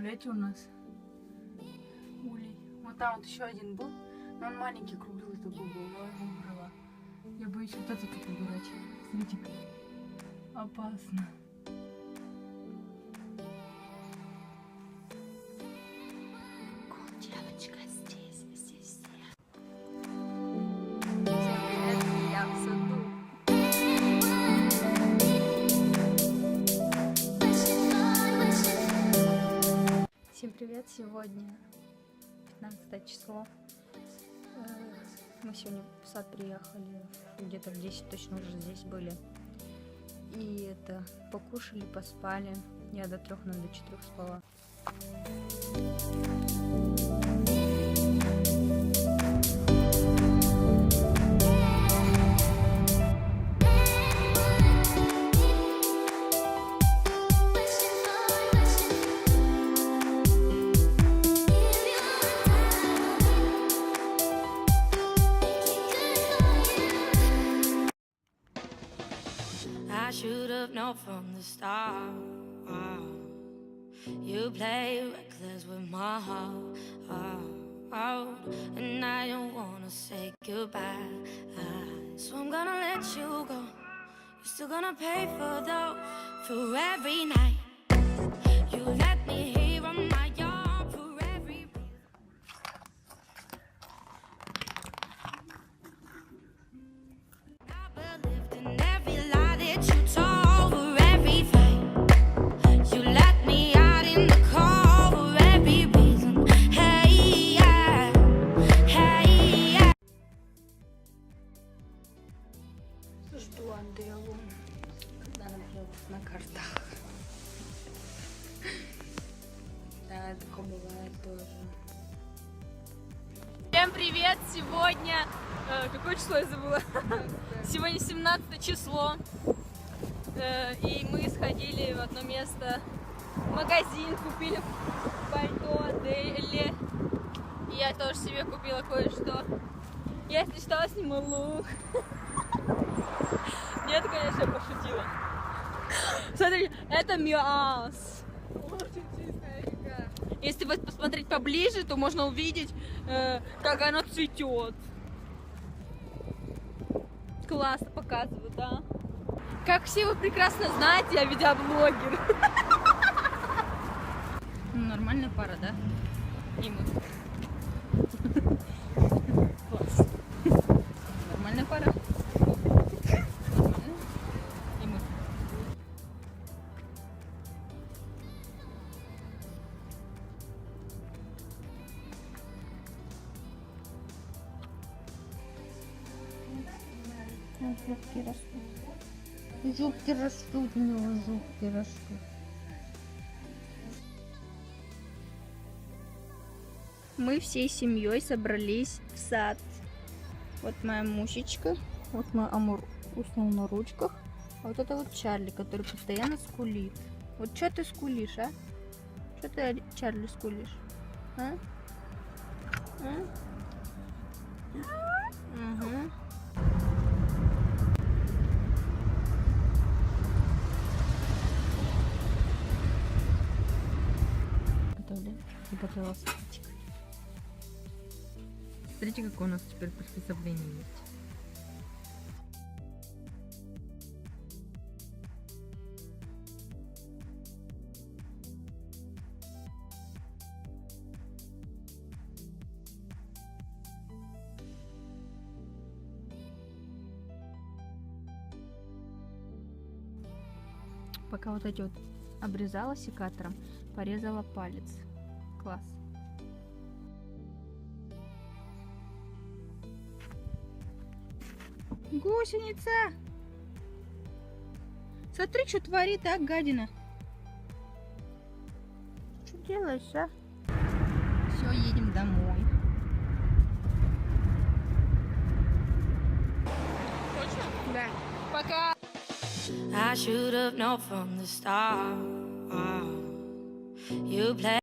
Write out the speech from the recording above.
Представляете, у нас улей. Вот там вот еще один был, но он маленький, круглый такой был, я его убрала. Я боюсь вот этот тут убирать. Смотрите, опасно. Девочка здесь все. Я в саду. Всем привет! Сегодня 15 число. Мы сегодня в сад приехали, где-то в 10 точно уже здесь были. И покушали, поспали. Я до 3, но до 4 спала. I should have known from the start. You play reckless with my heart. And I don't wanna say goodbye. So I'm gonna let you go. You're still gonna pay for every night. You let me hear on my yard for every. I believed in every lie that you told for every fight. You let me out in the cold for every reason. Hey, yeah. Hey, yeah. Жду Андрелу, когда она придет на картах. Да, такое бывает тоже. Всем привет! Сегодня... какое число я забыла? Сегодня 17 число. И мы сходили в одно место, в магазин, купили пальто Дели. И я тоже себе купила кое-что. Если что, сниму лук. Нет, конечно, я пошутила. Смотри, это мяс. Если вот посмотреть поближе, то можно увидеть, как оно цветет. Классно показывают, да? Как все вы прекрасно знаете, я видеоблогер. Нормальная пара, да? И мы. Класс. Нормальная пара. Нормально. И мы. Зубки растут. Зубки растут, у него зубки растут. Мы всей семьей собрались в сад. Вот моя мушечка, вот мой Амур уснул на ручках, а вот это вот Чарли, который постоянно скулит. Вот что ты скулишь, а? Что ты, Чарли, скулишь? А? Угу. Приготовила салатик. Смотрите, какое у нас теперь приспособление есть. Пока вот эти вот обрезала секатором, порезала палец. Класс. Гусеница! Смотри, что творит, а, гадина? Что делаешь, а? Все, едем домой. Точно? Да. Пока! I should have known from the start. You play